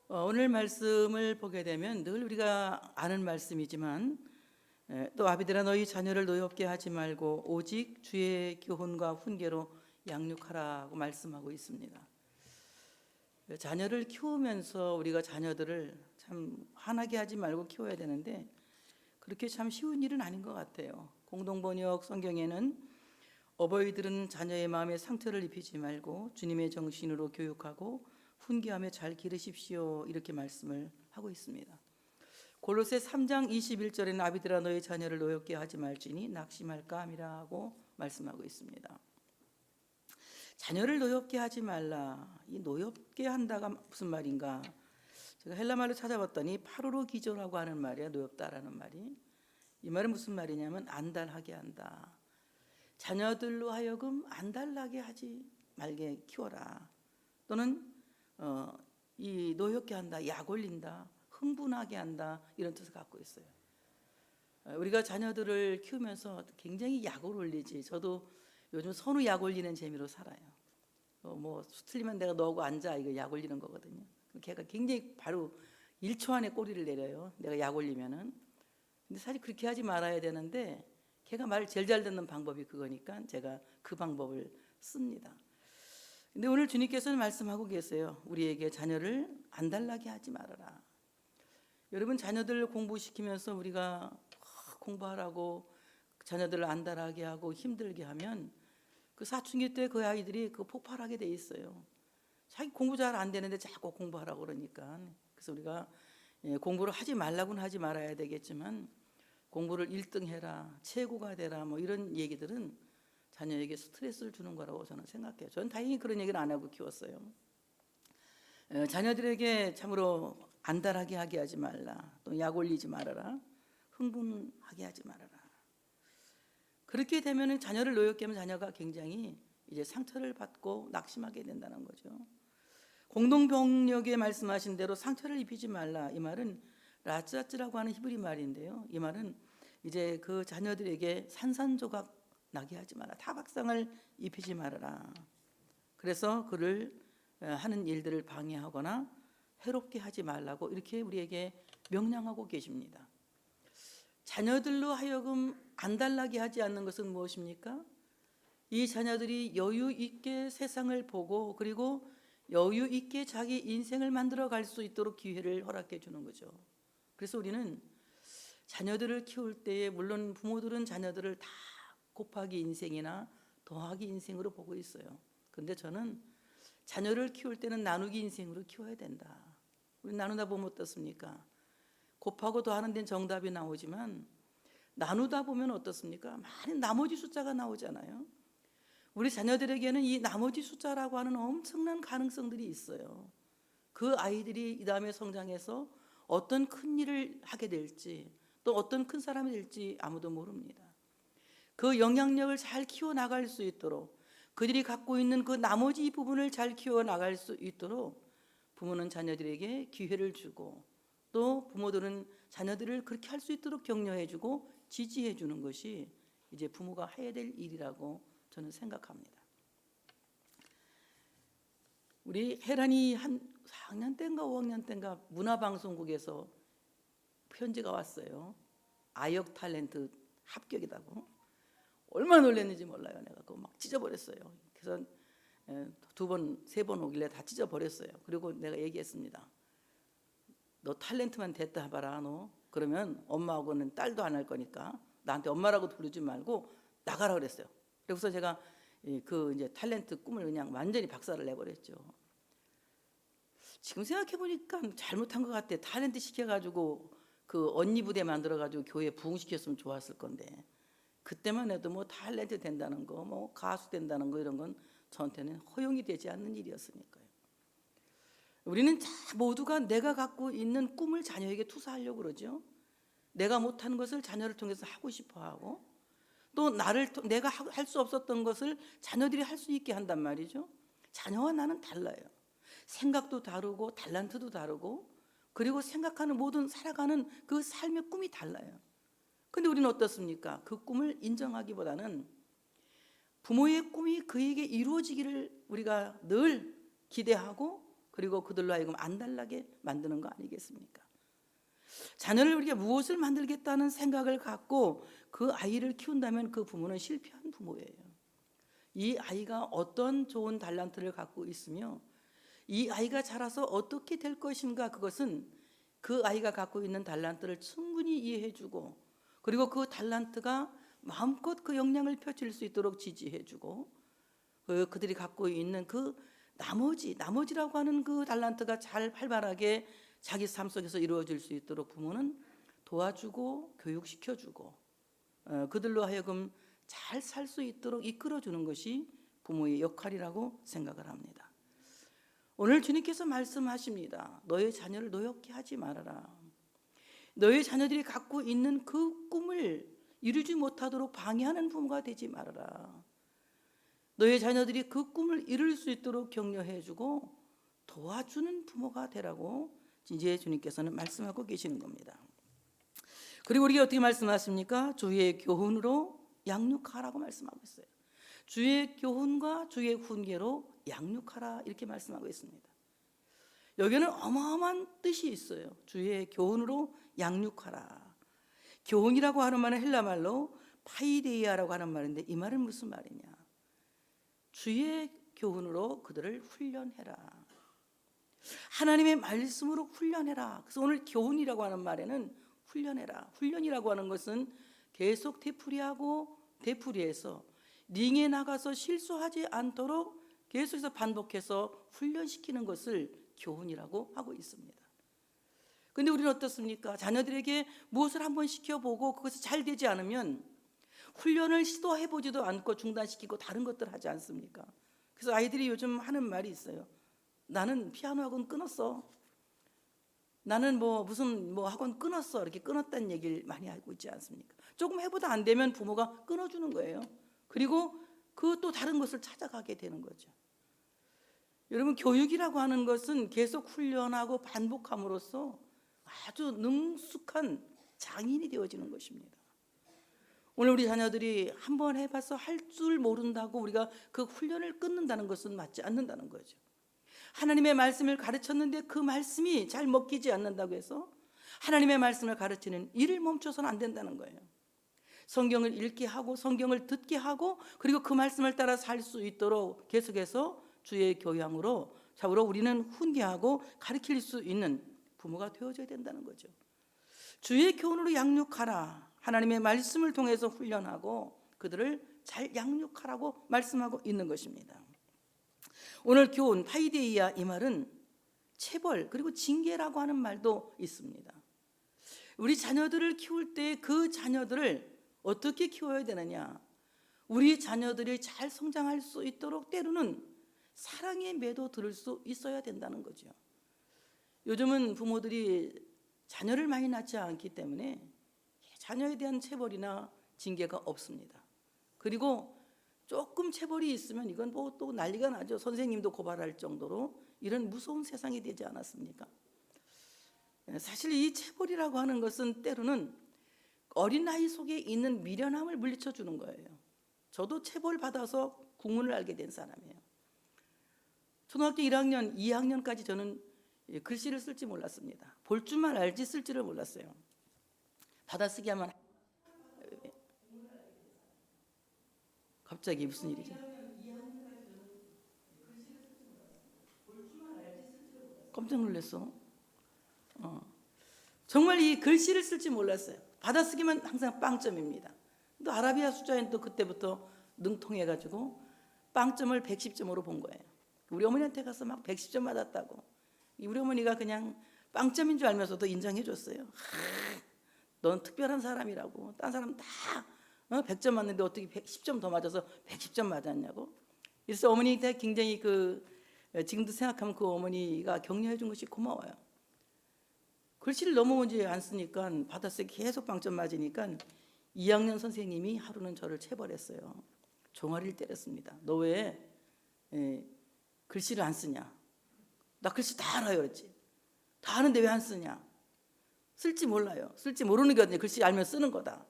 오늘 말씀을 보게 되면 늘 우리가 아는 말씀이지만 또 아비들아 너희 자녀를 노엽게 하지 말고 오직 주의 교훈과 훈계로 양육하라고 말씀하고 있습니다. 자녀를 키우면서 우리가 자녀들을 참 화나게 하지 말고 키워야 되는데 그렇게 참 쉬운 일은 아닌 것 같아요. 공동번역 성경에는 어버이들은 자녀의 마음에 상처를 입히지 말고 주님의 정신으로 교육하고 훈계하며 잘 기르십시오 이렇게 말씀을 하고 있습니다. 골로새 3장 21절에는 아비들아 너희 자녀를 노엽게 하지 말지니 낙심할까 함이라고 말씀하고 있습니다. 자녀를 노엽게 하지 말라. 이 노엽게 한다가 무슨 말인가? 제가 헬라말로 찾아봤더니 파루로 기조라고 하는 말이야. 노엽다라는 말이. 이 말은 무슨 말이냐면 안달하게 한다. 자녀들로 하여금 안달나게 하지 말게 키워라. 또는 이 노엽게 한다, 약 올린다, 흥분하게 한다 이런 뜻을 갖고 있어요. 우리가 자녀들을 키우면서 굉장히 약을 올리지. 저도 요즘 선우 약 올리는 재미로 살아요. 뭐 틀리면 내가 너하고 앉아 이거 약 올리는 거거든요. 걔가 굉장히 바로 1초 안에 꼬리를 내려요. 내가 약 올리면은. 근데 사실 그렇게 하지 말아야 되는데 걔가 말을 제일 잘 듣는 방법이 그거니까 제가 그 방법을 씁니다. 근데 오늘 주님께서는 말씀하고 계세요. 우리에게 자녀를 안달나게 하지 말아라. 여러분 자녀들 공부시키면서 우리가 공부하라고 자녀들을 안달하게 하고 힘들게 하면 그 사춘기 때 그 아이들이 그 폭발하게 돼 있어요. 자기 공부 잘 안 되는데 자꾸 공부하라고 그러니까. 그래서 우리가 공부를 하지 말라고는 하지 말아야 되겠지만 공부를 1등 해라, 최고가 되라 뭐 이런 얘기들은 자녀에게 스트레스를 주는 거라고 저는 생각해요. 저는 다행히 그런 얘기를 안 하고 키웠어요. 자녀들에게 참으로 안달하게 하게 하지 말라, 또 약 올리지 말아라, 흥분하게 하지 말아라. 그렇게 되면 자녀를 노엽게 하면 자녀가 굉장히 이제 상처를 받고 낙심하게 된다는 거죠. 공동병력에 말씀하신 대로 상처를 입히지 말라. 이 말은 라츠아츠라고 하는 히브리 말인데요. 이 말은 이제 그 자녀들에게 산산조각 나게 하지 마라. 타박상을 입히지 말아라. 그래서 그를 하는 일들을 방해하거나 해롭게 하지 말라고 이렇게 우리에게 명령하고 계십니다. 자녀들로 하여금 안달나게 하지 않는 것은 무엇입니까? 이 자녀들이 여유 있게 세상을 보고 그리고 여유 있게 자기 인생을 만들어 갈 수 있도록 기회를 허락해 주는 거죠. 그래서 우리는 자녀들을 키울 때에 물론 부모들은 자녀들을 다 곱하기 인생이나 더하기 인생으로 보고 있어요. 그런데 저는 자녀를 키울 때는 나누기 인생으로 키워야 된다. 우리 나누다 보면 어떻습니까? 곱하고 더하는 데는 정답이 나오지만 나누다 보면 어떻습니까? 많은 나머지 숫자가 나오잖아요. 우리 자녀들에게는 이 나머지 숫자라고 하는 엄청난 가능성들이 있어요. 그 아이들이 이 다음에 성장해서 어떤 큰 일을 하게 될지 또 어떤 큰 사람이 될지 아무도 모릅니다. 그 영향력을 잘 키워나갈 수 있도록 그들이 갖고 있는 그 나머지 부분을 잘 키워나갈 수 있도록 부모는 자녀들에게 기회를 주고 또 부모들은 자녀들을 그렇게 할 수 있도록 격려해주고 지지해주는 것이 이제 부모가 해야 될 일이라고 저는 생각합니다. 우리 혜란이 한 4학년 때인가 5학년 때인가 문화방송국에서 편지가 왔어요. 아역 탤런트 합격이라고. 얼마나 놀랐는지 몰라요. 내가 그거 막 찢어버렸어요. 그래서 2번, 3번 오길래 다 찢어버렸어요. 그리고 내가 얘기했습니다. 너 탤런트만 됐다 봐라 너. 그러면 엄마하고는 딸도 안 할 거니까 나한테 엄마라고 부르지 말고 나가라 그랬어요. 그래서 제가 그 이제 탤런트 꿈을 그냥 완전히 박살을 내버렸죠. 지금 생각해 보니까 잘못한 것 같아. 탤런트 시켜가지고 그 언니 부대 만들어가지고 교회 부흥시켰으면 좋았을 건데 그때만 해도 뭐 탤런트 된다는 거, 뭐 가수 된다는 거 이런 건 저한테는 허용이 되지 않는 일이었으니까요. 우리는 모두가 내가 갖고 있는 꿈을 자녀에게 투사하려고 그러죠. 내가 못하는 것을 자녀를 통해서 하고 싶어하고 또 내가 할 수 없었던 것을 자녀들이 할 수 있게 한단 말이죠. 자녀와 나는 달라요. 생각도 다르고 탤런트도 다르고 그리고 생각하는 모든 살아가는 그 삶의 꿈이 달라요. 근데 우리는 어떻습니까? 그 꿈을 인정하기보다는 부모의 꿈이 그에게 이루어지기를 우리가 늘 기대하고 그리고 그들로 하여금 안달나게 만드는 거 아니겠습니까? 자녀를 우리가 무엇을 만들겠다는 생각을 갖고 그 아이를 키운다면 그 부모는 실패한 부모예요. 이 아이가 어떤 좋은 달란트를 갖고 있으며 이 아이가 자라서 어떻게 될 것인가, 그것은 그 아이가 갖고 있는 달란트를 충분히 이해해주고, 그리고 그 달란트가 마음껏 그 역량을 펼칠 수 있도록 지지해주고, 그들이 갖고 있는 그 나머지라고 하는 그 달란트가 잘 활발하게 자기 삶 속에서 이루어질 수 있도록 부모는 도와주고 교육시켜주고 그들로 하여금 잘 살 수 있도록 이끌어주는 것이 부모의 역할이라고 생각을 합니다. 오늘 주님께서 말씀하십니다. 너의 자녀를 노엽게 하지 말아라. 너의 자녀들이 갖고 있는 그 꿈을 이루지 못하도록 방해하는 부모가 되지 말아라. 너의 자녀들이 그 꿈을 이룰 수 있도록 격려해주고 도와주는 부모가 되라고 이제 주님께서는 말씀하고 계시는 겁니다. 그리고 우리가 어떻게 말씀하십니까? 주의 교훈으로 양육하라고 말씀하고 있어요. 주의 교훈과 주의 훈계로 양육하라, 이렇게 말씀하고 있습니다. 여기는 어마어마한 뜻이 있어요. 주의 교훈으로 양육하라. 교훈이라고 하는 말은 헬라 말로 파이데이아라고 하는 말인데, 이 말은 무슨 말이냐? 주의 교훈으로 그들을 훈련해라. 하나님의 말씀으로 훈련해라. 그래서 오늘 교훈이라고 하는 말에는 훈련해라. 훈련이라고 하는 것은 계속 되풀이해서 링에 나가서 실수하지 않도록 계속해서 반복해서 훈련시키는 것을 교훈이라고 하고 있습니다. 그런데 우리는 어떻습니까? 자녀들에게 무엇을 한번 시켜보고 그것이 잘 되지 않으면 훈련을 시도해보지도 않고 중단시키고 다른 것들 하지 않습니까? 그래서 아이들이 요즘 하는 말이 있어요. 나는 피아노 학원 끊었어. 나는 무슨 학원 끊었어. 이렇게 끊었다는 얘기를 많이 하고 있지 않습니까? 조금 해보다 안 되면 부모가 끊어주는 거예요. 그리고 그 또 다른 것을 찾아가게 되는 거죠. 여러분, 교육이라고 하는 것은 계속 훈련하고 반복함으로써 아주 능숙한 장인이 되어지는 것입니다. 오늘 우리 자녀들이 한번 해봐서 할 줄 모른다고 우리가 그 훈련을 끊는다는 것은 맞지 않는다는 거죠. 하나님의 말씀을 가르쳤는데 그 말씀이 잘 먹히지 않는다고 해서 하나님의 말씀을 가르치는 일을 멈춰서는 안 된다는 거예요. 성경을 읽게 하고 성경을 듣게 하고 그리고 그 말씀을 따라 살 수 있도록 계속해서 주의 교양으로 우리는 훈계하고 가르칠 수 있는 부모가 되어져야 된다는 거죠. 주의 교훈으로 양육하라. 하나님의 말씀을 통해서 훈련하고 그들을 잘 양육하라고 말씀하고 있는 것입니다. 오늘 교훈 파이데이아, 이 말은 체벌 그리고 징계라고 하는 말도 있습니다. 우리 자녀들을 키울 때 그 자녀들을 어떻게 키워야 되느냐? 우리 자녀들이 잘 성장할 수 있도록 때로는 사랑의 매도 들을 수 있어야 된다는 거죠. 요즘은 부모들이 자녀를 많이 낳지 않기 때문에 자녀에 대한 체벌이나 징계가 없습니다. 그리고 조금 체벌이 있으면 이건 또 난리가 나죠. 선생님도 고발할 정도로 이런 무서운 세상이 되지 않았습니까? 사실 이 체벌이라고 하는 것은 때로는 어린아이 속에 있는 미련함을 물리쳐 주는 거예요. 저도 체벌 받아서 국문을 알게 된 사람이에요. 초등학교 1학년, 2학년까지 저는 글씨를 쓸 줄 몰랐습니다. 볼 줄만 알지 쓸 줄을 몰랐어요. 받아쓰기 하면 갑자기 무슨 일이죠? 깜짝 놀랐어. 정말 이 글씨를 쓸 줄 몰랐어요. 받아쓰기만 항상 빵점입니다. 또 아라비아 숫자에는 또 그때부터 능통해가지고 빵점을 110점으로 본 거예요. 우리 어머니한테 가서 막 110점 받았다고. 우리 어머니가 그냥 빵점인 줄 알면서도 인정해 줬어요. 넌 특별한 사람이라고. 딴 사람 다 100점 맞는데 어떻게 10점 더 맞아서 110점 맞았냐고. 그래서 어머니한테 굉장히 지금도 생각하면 그 어머니가 격려해 준 것이 고마워요. 글씨를 너무 먼저 안 쓰니까 받아쓰기 계속 빵점 맞으니까 2학년 선생님이 하루는 저를 체벌했어요. 종아리를 때렸습니다. 너 왜 글씨를 안 쓰냐? 나 글씨 다 알아요 그랬지. 다 아는데 왜 안 쓰냐? 쓸지 몰라요. 쓸지 모르는 게 어디냐. 글씨 알면 쓰는 거다.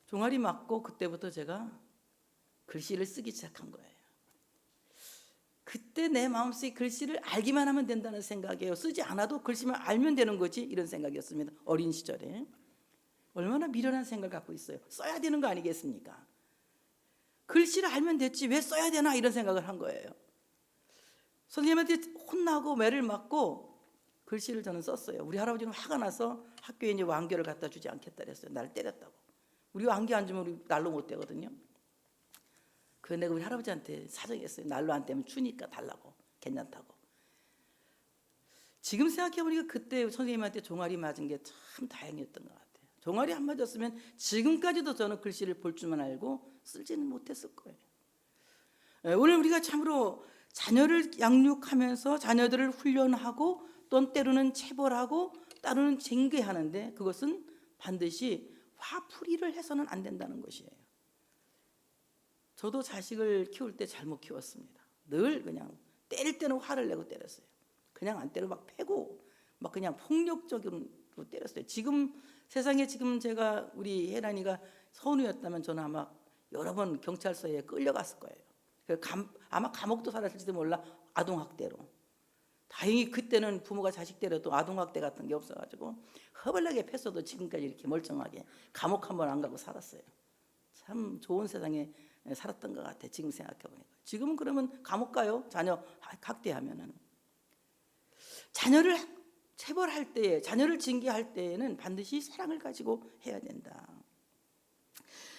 종아리 맞고 그때부터 제가 글씨를 쓰기 시작한 거예요. 그때 내 마음속에 글씨를 알기만 하면 된다는 생각이에요. 쓰지 않아도 글씨만 알면 되는 거지, 이런 생각이었습니다. 어린 시절에. 얼마나 미련한 생각을 갖고 있어요. 써야 되는 거 아니겠습니까? 글씨를 알면 됐지 왜 써야 되나, 이런 생각을 한 거예요. 선생님한테 혼나고 매를 맞고 글씨를 저는 썼어요. 우리 할아버지는 화가 나서 학교에 이제 왕교를 갖다 주지 않겠다 그랬어요. 나를 때렸다고. 우리 왕교 안 주면 우리 날로 못 떼거든요. 그래서 내가 우리 할아버지한테 사정했어요. 날로 안 떼면 추니까 달라고, 괜찮다고. 지금 생각해보니까 그때 선생님한테 종아리 맞은 게 참 다행이었던 것 같아요. 종아리 안 맞았으면 지금까지도 저는 글씨를 볼 줄만 알고 쓰지는 못했을 거예요. 오늘 우리가 참으로 자녀를 양육하면서 자녀들을 훈련하고 또 때로는 체벌하고 때로는 징계하는데, 그것은 반드시 화풀이를 해서는 안 된다는 것이에요. 저도 자식을 키울 때 잘못 키웠습니다. 늘 그냥 때릴 때는 화를 내고 때렸어요. 그냥 안 때려 막 패고 막 그냥 폭력적으로 때렸어요. 지금 세상에 지금 제가 우리 혜란이가 선우였다면 저는 아마 여러 번 경찰서에 끌려갔을 거예요. 아마 감옥도 살았을지도 몰라, 아동학대로. 다행히 그때는 부모가 자식 때려도 아동학대 같은 게 없어가지고 허벌나게 팼어도 지금까지 이렇게 멀쩡하게 감옥 한 번 안 가고 살았어요. 참 좋은 세상에 살았던 것 같아요. 지금 생각해보니까. 지금은 그러면 감옥 가요? 자녀 학대하면은. 자녀를 체벌할 때에, 자녀를 징계할 때에는 반드시 사랑을 가지고 해야 된다.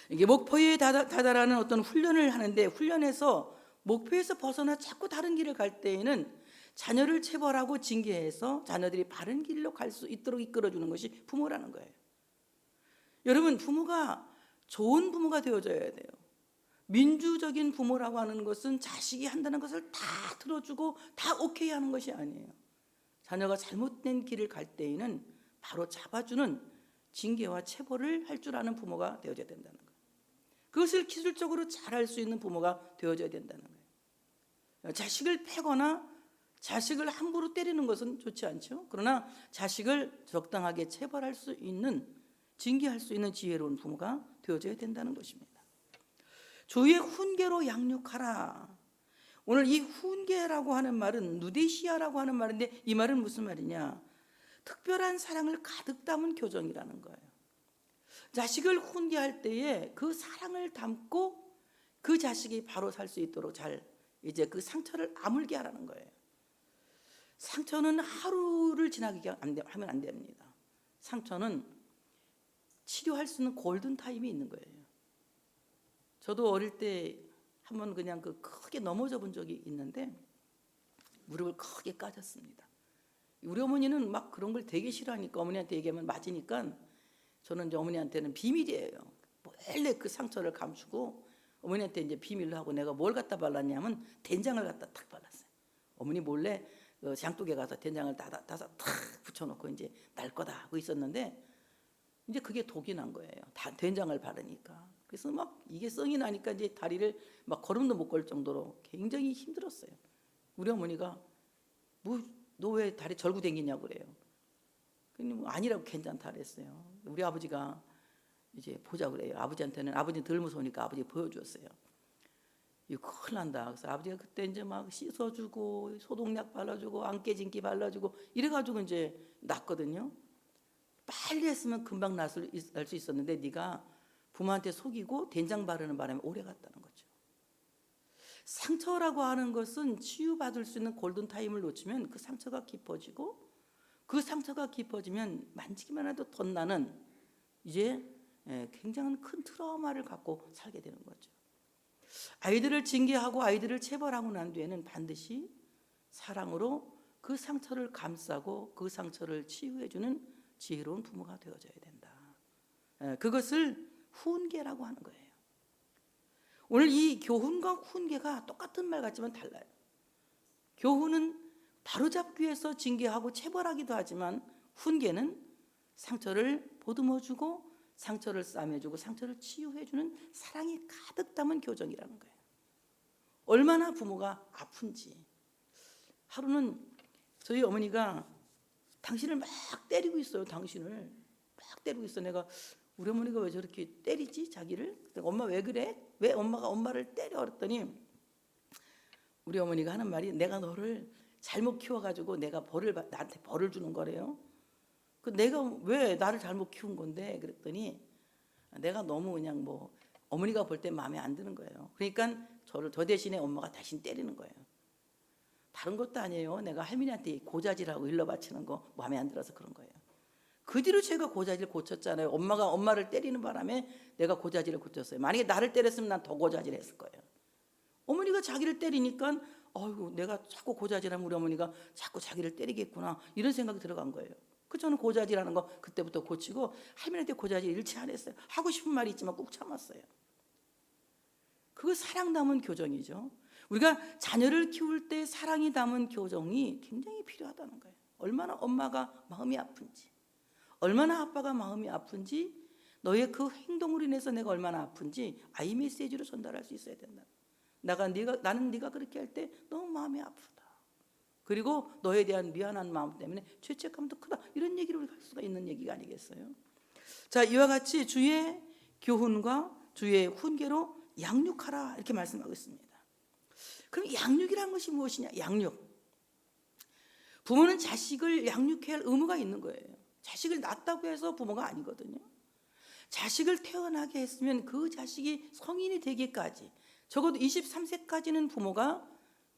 이게 목표에 다다라는 어떤 훈련을 하는데, 훈련에서 목표에서 벗어나 자꾸 다른 길을 갈 때에는 자녀를 체벌하고 징계해서 자녀들이 바른 길로 갈 수 있도록 이끌어주는 것이 부모라는 거예요. 여러분, 부모가 좋은 부모가 되어줘야 돼요. 민주적인 부모라고 하는 것은 자식이 한다는 것을 다 들어주고 다 오케이 하는 것이 아니에요. 자녀가 잘못된 길을 갈 때에는 바로 잡아주는 징계와 체벌을 할 줄 아는 부모가 되어줘야 된다는 거예요. 그것을 기술적으로 잘할 수 있는 부모가 되어줘야 된다는 거예요. 자식을 패거나 자식을 함부로 때리는 것은 좋지 않죠. 그러나 자식을 적당하게 체벌할 수 있는, 징계할 수 있는 지혜로운 부모가 되어줘야 된다는 것입니다. 주의 훈계로 양육하라. 오늘 이 훈계라고 하는 말은 누데시아라고 하는 말인데, 이 말은 무슨 말이냐? 특별한 사랑을 가득 담은 교정이라는 거예요. 자식을 훈계할 때에 그 사랑을 담고 그 자식이 바로 살 수 있도록 잘 이제 그 상처를 아물게 하라는 거예요. 상처는 하루를 지나게 하면 안 됩니다. 상처는 치료할 수 있는 골든 타임이 있는 거예요. 저도 어릴 때 한번 그냥 크게 넘어져 본 적이 있는데 무릎을 크게 까졌습니다. 우리 어머니는 막 그런 걸 되게 싫어하니까, 어머니한테 얘기하면 맞으니까 저는 이제 어머니한테는 비밀이에요. 원래 그 상처를 감추고 어머니한테 이제 비밀로 하고, 내가 뭘 갖다 발랐냐면 된장을 갖다 탁 발랐어요. 어머니 몰래 장독에 가서 된장을 따서 탁 붙여놓고 이제 날 거다 하고 있었는데, 이제 그게 독이 난 거예요. 다 된장을 바르니까. 그래서 막 이게 성이 나니까 이제 다리를 막 걸음도 못 걸 정도로 굉장히 힘들었어요. 우리 어머니가 너 왜 다리 절구 댕기냐고 그래요. 근데 아니라고 괜찮다 그랬어요. 우리 아버지가 이제 보자 그래요. 아버지한테는, 아버지는 덜 무서우니까 아버지 보여주었어요. 이거 큰일 난다. 그래서 아버지가 그때 이제 막 씻어주고 소독약 발라주고 안개진기 발라주고 이래가지고 이제 낫거든요. 빨리 했으면 금방 날 수 있었는데 네가 부모한테 속이고 된장 바르는 바람에 오래 갔다는 거죠. 상처라고 하는 것은 치유받을 수 있는 골든타임을 놓치면 그 상처가 깊어지고, 그 상처가 깊어지면 만지기만 해도 덧나는 이제 굉장한 큰 트라우마를 갖고 살게 되는 거죠. 아이들을 징계하고 아이들을 체벌하고 난 뒤에는 반드시 사랑으로 그 상처를 감싸고 그 상처를 치유해주는 지혜로운 부모가 되어줘야 된다. 그것을 훈계라고 하는 거예요. 오늘 이 교훈과 훈계가 똑같은 말 같지만 달라요. 교훈은 바로잡기 위해서 징계하고 체벌하기도 하지만, 훈계는 상처를 보듬어주고 상처를 싸매주고 상처를 치유해주는 사랑이 가득 담은 교정이라는 거예요. 얼마나 부모가 아픈지. 하루는 저희 어머니가 당신을 막 때리고 있어요. 당신을 막 때리고 있어. 내가 우리 어머니가 왜 저렇게 때리지 자기를? 엄마 왜 그래? 왜 엄마가 엄마를 때려? 그랬더니 우리 어머니가 하는 말이 내가 너를 잘못 키워가지고 나한테 벌을 주는 거래요. 내가 왜 나를 잘못 키운 건데 그랬더니 내가 너무 그냥 뭐 어머니가 볼 때 마음에 안 드는 거예요. 그러니까 저 대신에 엄마가 대신 때리는 거예요. 다른 것도 아니에요. 내가 할머니한테 고자질하고 일러 바치는 거 마음에 안 들어서 그런 거예요. 그 뒤로 제가 고자질 고쳤잖아요. 엄마가 엄마를 때리는 바람에 내가 고자질을 고쳤어요. 만약에 나를 때렸으면 난 더 고자질했을 거예요. 어머니가 자기를 때리니까 아이고 내가 자꾸 고자질하면 우리 어머니가 자꾸 자기를 때리겠구나 이런 생각이 들어간 거예요. 저는 고자질하는 거 그때부터 고치고 할머니한테 고자질 일치 안 했어요. 하고 싶은 말이 있지만 꾹 참았어요. 그거 사랑 담은 교정이죠. 우리가 자녀를 키울 때 사랑이 담은 교정이 굉장히 필요하다는 거예요. 얼마나 엄마가 마음이 아픈지, 얼마나 아빠가 마음이 아픈지, 너의 그 행동으로 인해서 내가 얼마나 아픈지 아이 메시지로 전달할 수 있어야 된다. 나는 네가 그렇게 할 때 너무 마음이 아프다. 그리고 너에 대한 미안한 마음 때문에 죄책감도 크다. 이런 얘기를 우리가 할 수가 있는 얘기가 아니겠어요? 자, 이와 같이 주의 교훈과 주의 훈계로 양육하라 이렇게 말씀하고 있습니다. 그럼 양육이란 것이 무엇이냐? 양육. 부모는 자식을 양육해야 할 의무가 있는 거예요. 자식을 낳았다고 해서 부모가 아니거든요. 자식을 태어나게 했으면 그 자식이 성인이 되기까지 적어도 23세까지는 부모가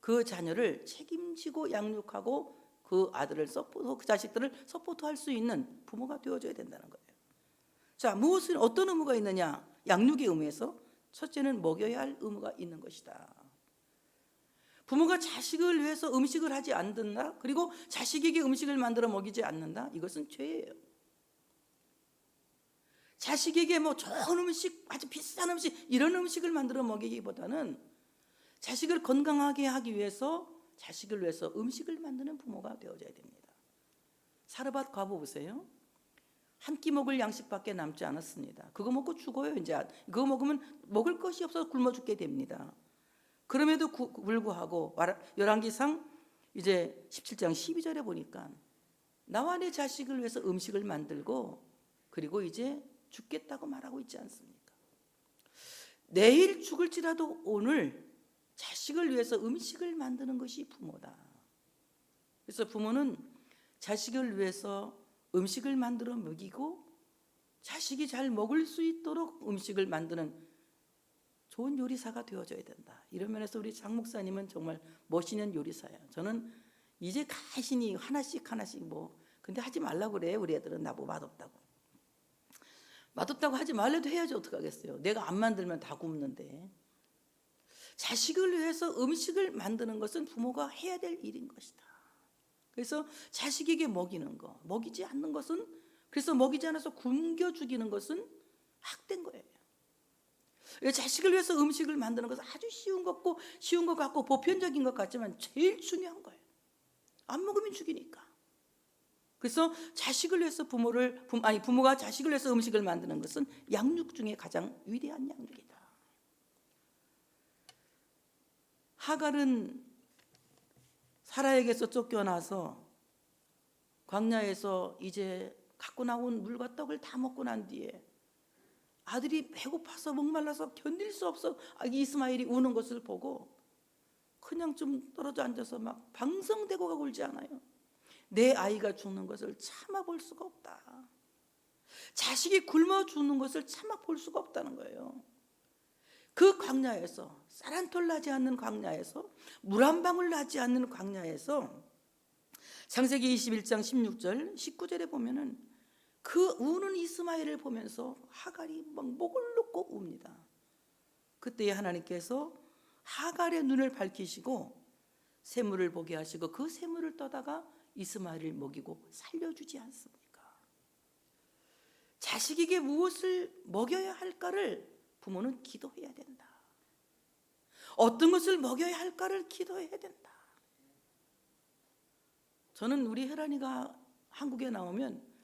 그 자녀를 책임지고 양육하고 그 아들을 그 자식들을 서포트할 수 있는 부모가 되어줘야 된다는 거예요. 자, 어떤 의무가 있느냐? 양육의 의무에서 첫째는 먹여야 할 의무가 있는 것이다. 부모가 자식을 위해서 음식을 하지 않는다. 그리고 자식에게 음식을 만들어 먹이지 않는다. 이것은 죄예요. 자식에게 뭐 좋은 음식, 아주 비싼 음식 이런 음식을 만들어 먹이기보다는 자식을 건강하게 하기 위해서 자식을 위해서 음식을 만드는 부모가 되어줘야 됩니다. 사르밧 과부 보세요. 한 끼 먹을 양식밖에 남지 않았습니다. 그거 먹고 죽어요. 이제 그거 먹으면 먹을 것이 없어서 굶어 죽게 됩니다. 그럼에도 불구하고 열왕기상 이제 17장 12절에 보니까 나와 내 자식을 위해서 음식을 만들고 그리고 이제 죽겠다고 말하고 있지 않습니까? 내일 죽을지라도 오늘 자식을 위해서 음식을 만드는 것이 부모다. 그래서 부모는 자식을 위해서 음식을 만들어 먹이고 자식이 잘 먹을 수 있도록 음식을 만드는 좋은 요리사가 되어줘야 된다. 이런 면에서 우리 장 목사님은 정말 멋있는 요리사예요. 저는 이제 간신히 하나씩 근데 하지 말라고 그래. 우리 애들은 나보고 맛없다고 하지 말래도 해야지 어떡하겠어요. 내가 안 만들면 다 굶는데. 자식을 위해서 음식을 만드는 것은 부모가 해야 될 일인 것이다. 그래서 자식에게 먹이는 거, 먹이지 않는 것은, 그래서 먹이지 않아서 굶겨 죽이는 것은 학대인 거예요. 자식을 위해서 음식을 만드는 것은 아주 쉬운 것 같고 보편적인 것 같지만 제일 중요한 거예요. 안 먹으면 죽이니까. 그래서 자식을 위해서 부모가 자식을 위해서 음식을 만드는 것은 양육 중에 가장 위대한 양육이다. 하갈은 사라에게서 쫓겨나서 광야에서 이제 갖고 나온 물과 떡을 다 먹고 난 뒤에 아들이 배고파서 목말라서 견딜 수 없어 이스마엘이 우는 것을 보고 그냥 좀 떨어져 앉아서 막 방성대고 가고 울지 않아요. 내 아이가 죽는 것을 참아볼 수가 없다. 자식이 굶어 죽는 것을 참아볼 수가 없다는 거예요. 그 광야에서, 쌀 한 톨 나지 않는 광야에서, 물 한 방울 나지 않는 광야에서 창세기 21장 16절 19절에 보면은 그 우는 이스마엘을 보면서 하갈이 막 목을 놓고 웁니다. 그때 하나님께서 하갈의 눈을 밝히시고 샘물을 보게 하시고 그 샘물을 떠다가 이스마엘을 먹이고 살려주지 않습니까? 자식에게 무엇을 먹여야 할까를 부모는 기도해야 된다. 어떤 것을 먹여야 할까를 기도해야 된다. 저는 우리 혜란이가 한국에 나오면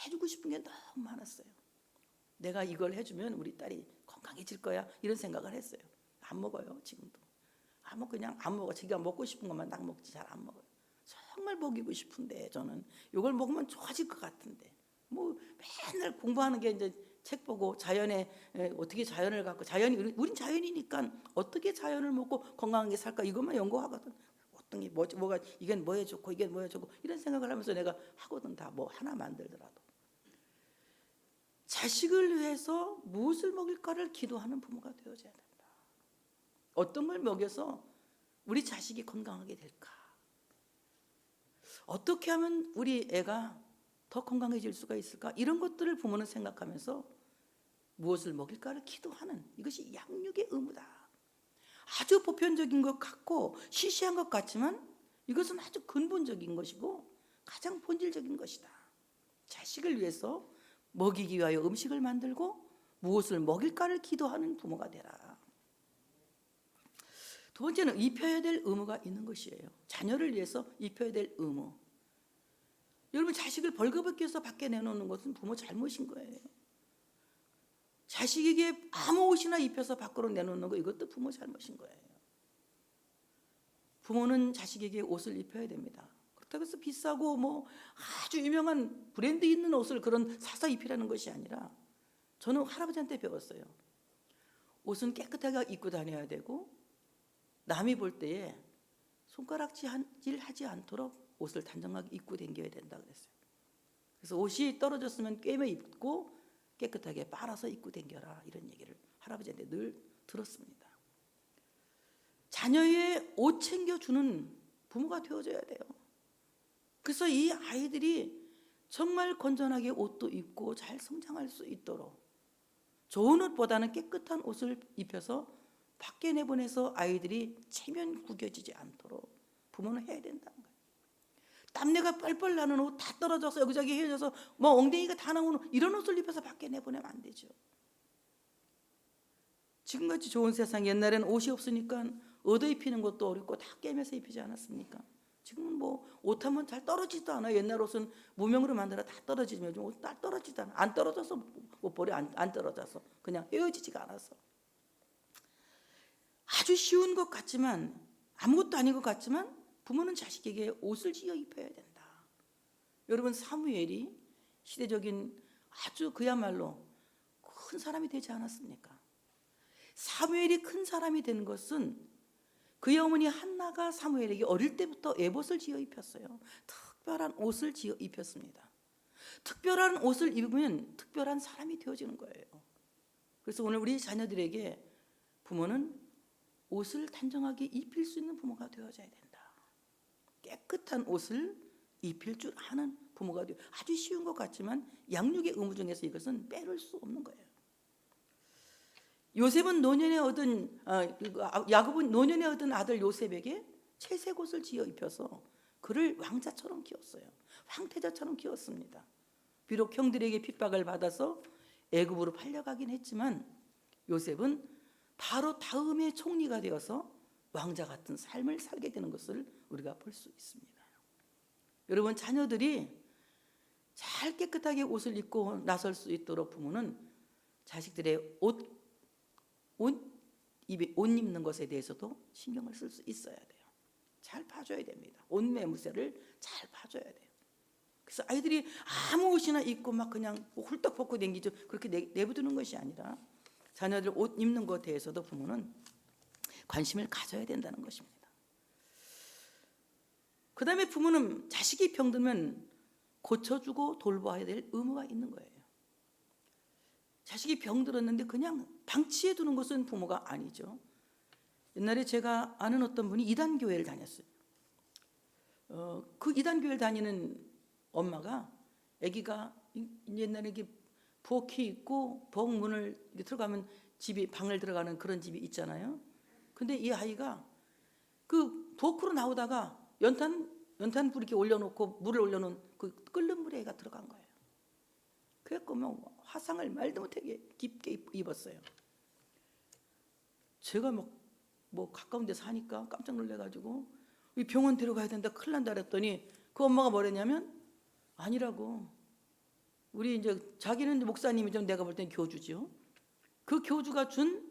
해주고 싶은 게 너무 많았어요. 내가 이걸 해주면 우리 딸이 건강해질 거야 이런 생각을 했어요. 안 먹어요 지금도. 그냥 안 먹어. 자기가 먹고 싶은 것만 딱 먹지 잘 안 먹어요. 정말 먹이고 싶은데 저는 이걸 먹으면 좋아질 것 같은데 뭐 맨날 공부하는 게 이제 책 보고 자연에 어떻게 자연을 갖고 우린 자연이니까 어떻게 자연을 먹고 건강하게 살까 이것만 연구하거든. 어떤 게 뭐가 이게 뭐에 좋고 이게 뭐에 좋고 이런 생각을 하면서 내가 하거든. 다 뭐 하나 만들더라도 자식을 위해서 무엇을 먹일까를 기도하는 부모가 되어져야 된다. 어떤 걸 먹여서 우리 자식이 건강하게 될까? 어떻게 하면 우리 애가 더 건강해질 수가 있을까? 이런 것들을 부모는 생각하면서 무엇을 먹일까를 기도하는 이것이 양육의 의무다. 아주 보편적인 것 같고 시시한 것 같지만 이것은 아주 근본적인 것이고 가장 본질적인 것이다. 자식을 위해서 먹이기 위하여 음식을 만들고 무엇을 먹일까를 기도하는 부모가 되라. 두 번째는 입혀야 될 의무가 있는 것이에요. 자녀를 위해서 입혀야 될 의무. 여러분 자식을 벌거벗기 위해서 밖에 내놓는 것은 부모 잘못인 거예요. 자식에게 아무 옷이나 입혀서 밖으로 내놓는 거 이것도 부모 잘못인 거예요. 부모는 자식에게 옷을 입혀야 됩니다. 그렇다고 해서 비싸고 뭐 아주 유명한 브랜드 있는 옷을 그런 사서 입히라는 것이 아니라 저는 할아버지한테 배웠어요. 옷은 깨끗하게 입고 다녀야 되고 남이 볼 때에 손가락질 하지 않도록 옷을 단정하게 입고 다녀야 된다 그랬어요. 그래서 옷이 떨어졌으면 꿰매 입고 깨끗하게 빨아서 입고 다녀라 이런 얘기를 할아버지한테 늘 들었습니다. 자녀의 옷 챙겨주는 부모가 되어줘야 돼요. 그래서 이 아이들이 정말 건전하게 옷도 입고 잘 성장할 수 있도록 좋은 옷보다는 깨끗한 옷을 입혀서 밖에 내보내서 아이들이 체면 구겨지지 않도록 부모는 해야 된다는 거예요. 땀내가 뻘뻘 나는 옷 다 떨어져서 여기저기 휘어져서 뭐 엉덩이가 다 나오는 이런 옷을 입혀서 밖에 내보내면 안 되죠. 지금같이 좋은 세상 옛날에는 옷이 없으니까 얻어 입히는 것도 어렵고 다 꿰매서 입히지 않았습니까? 지금은 뭐 옷 하면 잘 떨어지지도 않아요. 옛날 옷은 무명으로 만들어 다 떨어지지만 요즘 옷 다 떨어지지도 않아. 안 떨어져서 못 버려. 안 떨어져서 그냥 헤어지지가 않아서. 아주 쉬운 것 같지만 아무것도 아닌 것 같지만 부모는 자식에게 옷을 지어 입혀야 된다. 여러분 사무엘이 시대적인 아주 그야말로 큰 사람이 되지 않았습니까? 사무엘이 큰 사람이 된 것은 그의 어머니 한나가 사무엘에게 어릴 때부터 에봇을 지어 입혔어요. 특별한 옷을 지어 입혔습니다. 특별한 옷을 입으면 특별한 사람이 되어지는 거예요. 그래서 오늘 우리 자녀들에게 부모는 옷을 단정하게 입힐 수 있는 부모가 되어져야 된다. 깨끗한 옷을 입힐 줄 아는 부모가 되어 아주 쉬운 것 같지만 양육의 의무 중에서 이것은 빼놓을 수 없는 거예요. 요셉은 노년에 얻은 야곱은 노년에 얻은 아들 요셉에게 채색 옷을 지어 입혀서 그를 왕자처럼 키웠어요. 황태자처럼 키웠습니다. 비록 형들에게 핍박을 받아서 애굽으로 팔려가긴 했지만 요셉은 바로 다음에 총리가 되어서 왕자 같은 삶을 살게 되는 것을 우리가 볼 수 있습니다. 여러분 자녀들이 잘 깨끗하게 옷을 입고 나설 수 있도록 부모는 자식들의 옷 입는 것에 대해서도 신경을 쓸 수 있어야 돼요. 잘 봐줘야 됩니다. 옷 매무새를 잘 봐줘야 돼요. 그래서 아이들이 아무 옷이나 입고 막 그냥 훌떡 벗고 다니죠. 그렇게 내버두는 것이 아니라 자녀들 옷 입는 것에 대해서도 부모는 관심을 가져야 된다는 것입니다. 그 다음에 부모는 자식이 병들면 고쳐주고 돌봐야 될 의무가 있는 거예요. 자식이 병들었는데 그냥 방치해 두는 것은 부모가 아니죠. 옛날에 제가 아는 어떤 분이 이단교회를 다녔어요. 그 이단교회를 다니는 엄마가 아기가 옛날에 이게 부엌이 있고 부엌 문을 들어가면 집이 방을 들어가는 그런 집이 있잖아요. 근데 이 아이가 그 부엌으로 나오다가 연탄불 이렇게 올려놓고 물을 올려놓은 그 끓는 물에 애가 들어간 거예요. 그래서 뭐 화상을 말도 못하게 깊게 입었어요. 제가 뭐 가까운 데 사니까 깜짝 놀래가지고 이 병원 데려가야 된다 큰일 난다 그랬더니 그 엄마가 뭐랬냐면 아니라고 우리 이제 자기는 목사님이 좀 내가 볼 땐 교주죠. 그 교주가 준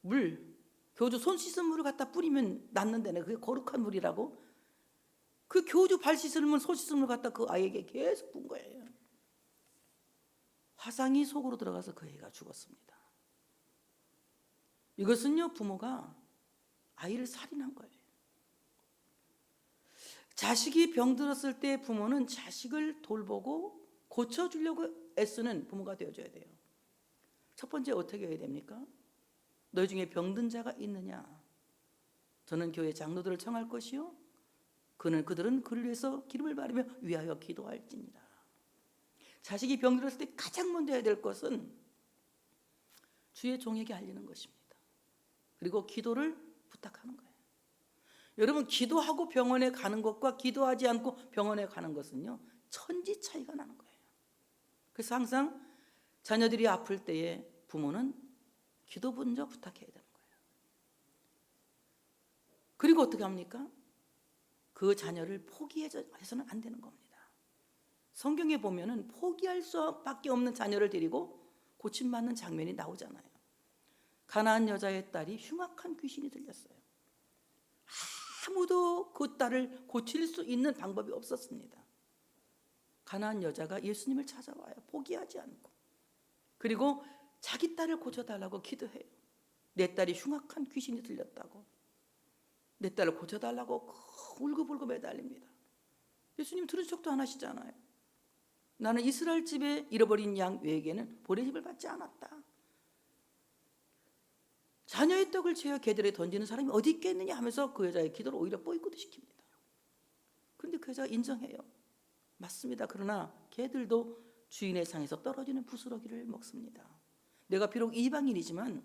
물 교주 손 씻은 물을 갖다 뿌리면 낫는다네. 그게 거룩한 물이라고. 그 교주 발 씻은 물 손 씻은 물 갖다 그 아이에게 계속 분 거예요. 화상이 속으로 들어가서 그 애가 죽었습니다. 이것은요, 부모가 아이를 살인한 거예요. 자식이 병들었을 때 부모는 자식을 돌보고 고쳐주려고 애쓰는 부모가 되어줘야 돼요. 첫 번째 어떻게 해야 됩니까? 너희 중에 병든 자가 있느냐? 저는 교회 장로들을 청할 것이요 그들은 그를 위해서 기름을 바르며 위하여 기도할지니라. 자식이 병들었을 때 가장 먼저 해야 될 것은 주의 종에게 알리는 것입니다. 그리고 기도를 부탁하는 거예요. 여러분, 기도하고 병원에 가는 것과 기도하지 않고 병원에 가는 것은요, 천지 차이가 나는 거예요. 그래서 항상 자녀들이 아플 때에 부모는 기도 먼저 부탁해야 되는 거예요. 그리고 어떻게 합니까? 그 자녀를 포기해서는 안 되는 겁니다. 성경에 보면은 포기할 수밖에 없는 자녀를 데리고 고침받는 장면이 나오잖아요. 가나안 여자의 딸이 흉악한 귀신이 들렸어요. 아무도 그 딸을 고칠 수 있는 방법이 없었습니다. 가나안 여자가 예수님을 찾아와요. 포기하지 않고. 그리고 자기 딸을 고쳐달라고 기도해요. 내 딸이 흉악한 귀신이 들렸다고. 내 딸을 고쳐달라고 울고불고 매달립니다. 예수님 들은 척도 안 하시잖아요. 나는 이스라엘 집에 잃어버린 양 외에게는 보내심을 받지 않았다. 자녀의 떡을 채워 개들에 던지는 사람이 어디 있겠느냐 하면서 그 여자의 기도를 오히려 보이콧 시킵니다. 그런데 그 여자가 인정해요. 맞습니다. 그러나 개들도 주인의 상에서 떨어지는 부스러기를 먹습니다. 내가 비록 이방인이지만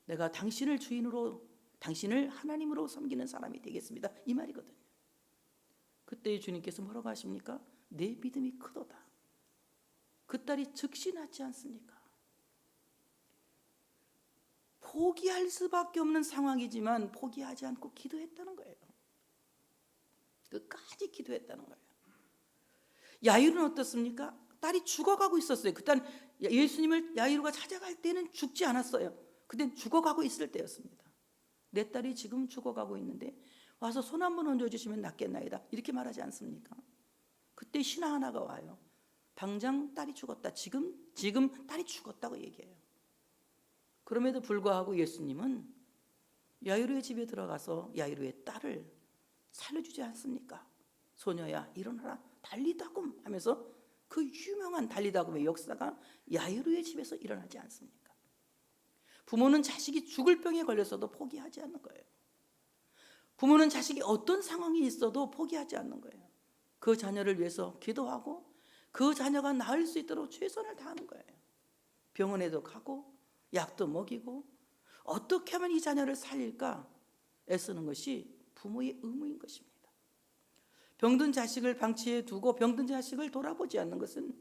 내가 당신을 주인으로, 당신을 하나님으로 섬기는 사람이 되겠습니다. 이 말이거든요. 그때 주님께서 뭐라고 하십니까? 내 믿음이 크도다. 그 딸이 즉시 낫지 않습니까? 포기할 수밖에 없는 상황이지만 포기하지 않고 기도했다는 거예요. 끝까지 기도했다는 거예요. 야이루는 어떻습니까? 딸이 죽어가고 있었어요. 그때 예수님을 야이루가 찾아갈 때는 죽지 않았어요. 그땐 죽어가고 있을 때였습니다. 내 딸이 지금 죽어가고 있는데 와서 손 한번 얹어주시면 낫겠나이다. 이렇게 말하지 않습니까? 그때 신하 하나가 와요. 당장 딸이 죽었다. 지금 딸이 죽었다고 얘기해요. 그럼에도 불구하고 예수님은 야이루의 집에 들어가서 야이루의 딸을 살려주지 않습니까? 소녀야 일어나라 달리다굼 하면서 그 유명한 달리다굼의 역사가 야이루의 집에서 일어나지 않습니까? 부모는 자식이 죽을 병에 걸렸어도 포기하지 않는 거예요. 부모는 자식이 어떤 상황이 있어도 포기하지 않는 거예요. 그 자녀를 위해서 기도하고 그 자녀가 나을 수 있도록 최선을 다하는 거예요. 병원에도 가고 약도 먹이고 어떻게 하면 이 자녀를 살릴까 애쓰는 것이 부모의 의무인 것입니다. 병든 자식을 방치해 두고 병든 자식을 돌아보지 않는 것은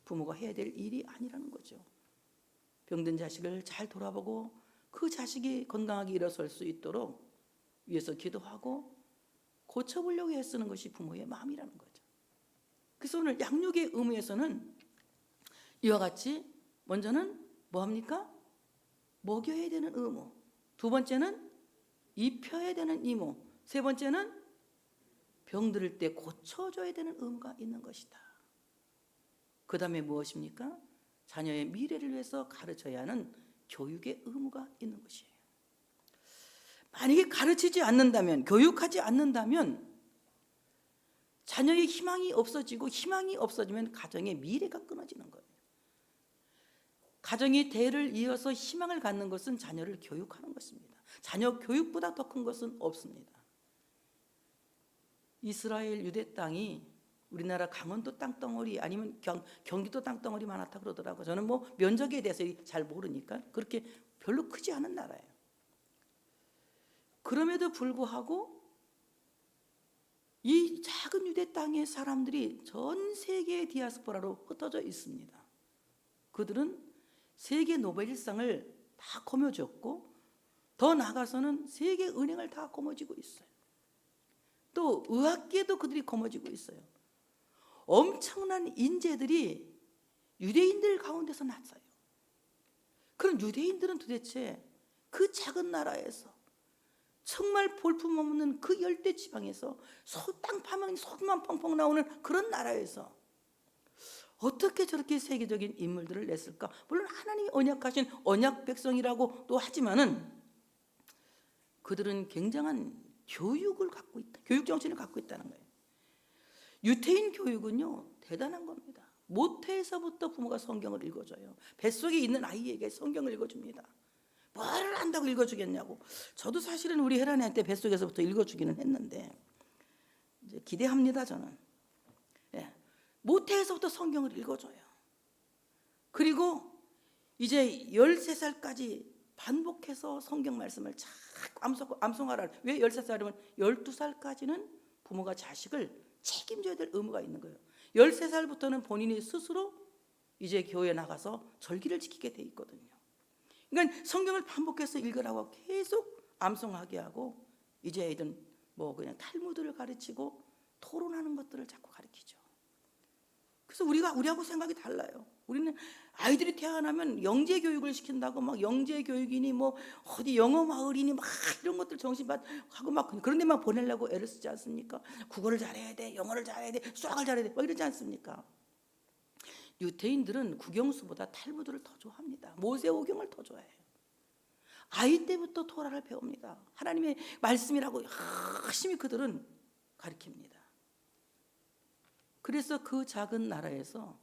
부모가 해야 될 일이 아니라는 거죠. 병든 자식을 잘 돌아보고 그 자식이 건강하게 일어설 수 있도록 위해서 기도하고 고쳐보려고 애쓰는 것이 부모의 마음이라는 거죠. 그래서 오늘 양육의 의무에서는 이와 같이 먼저는 뭐합니까? 먹여야 되는 의무, 두 번째는 입혀야 되는 의무, 세 번째는 병들을 때 고쳐줘야 되는 의무가 있는 것이다. 그 다음에 무엇입니까? 자녀의 미래를 위해서 가르쳐야 하는 교육의 의무가 있는 것이에요. 만약에 가르치지 않는다면, 교육하지 않는다면 자녀의 희망이 없어지고 희망이 없어지면 가정의 미래가 끊어지는 거예요. 가정이 대를 이어서 희망을 갖는 것은 자녀를 교육하는 것입니다. 자녀 교육보다 더 큰 것은 없습니다. 이스라엘 유대 땅이 우리나라 강원도 땅덩어리 아니면 경기도 땅덩어리 많았다 그러더라고요. 저는 뭐 면적에 대해서 잘 모르니까 그렇게 별로 크지 않은 나라예요. 그럼에도 불구하고 이 작은 유대 땅의 사람들이 전 세계의 디아스포라로 흩어져 있습니다. 그들은 세계 노벨상을 다 거머쥐었고 더 나아가서는 세계 은행을 다 거머쥐고 있어요. 또 의학계도 그들이 거머쥐고 있어요. 엄청난 인재들이 유대인들 가운데서 났어요. 그럼 유대인들은 도대체 그 작은 나라에서 정말 볼품없는 그 열대 지방에서 땅 파면 소만 펑펑 나오는 그런 나라에서 어떻게 저렇게 세계적인 인물들을 냈을까? 물론 하나님이 언약하신 언약 백성이라고 또 하지만은 그들은 굉장한 교육을 갖고 있다. 교육 정신을 갖고 있다는 거예요. 유태인 교육은요, 대단한 겁니다. 모태에서부터 부모가 성경을 읽어줘요. 뱃속에 있는 아이에게 성경을 읽어줍니다. 뭐를 안다고 읽어주겠냐고. 저도 사실은 우리 혜란이한테 뱃속에서부터 읽어주기는 했는데 이제 기대합니다, 저는. 예. 모태에서부터 성경을 읽어줘요. 그리고 이제 13살까지 반복해서 성경 말씀을 잘 암송하라. 왜 13살이면 12살까지는 부모가 자식을 책임져야 될 의무가 있는 거예요. 13살부터는 본인이 스스로 이제 교회에 나가서 절기를 지키게 돼 있거든요. 그러니까 성경을 반복해서 읽으라고 계속 암송하게 하고 이제 애들은 뭐 그냥 탈무드를 가르치고 토론하는 것들을 자꾸 가르치죠. 그래서 우리하고 생각이 달라요. 우리는 아이들이 태어나면 영재 교육을 시킨다고 막 영재 교육이니 뭐 어디 영어 마을이니 막 이런 것들 정신받고 막 그런 데만 보내려고 애를 쓰지 않습니까? 국어를 잘해야 돼, 영어를 잘해야 돼, 수학을 잘해야 돼, 막 이러지 않습니까? 유태인들은 국영수보다 탈무드를 더 좋아합니다. 모세오경을 더 좋아해요. 아이 때부터 토라를 배웁니다. 하나님의 말씀이라고 열심히 그들은 가르칩니다. 그래서 그 작은 나라에서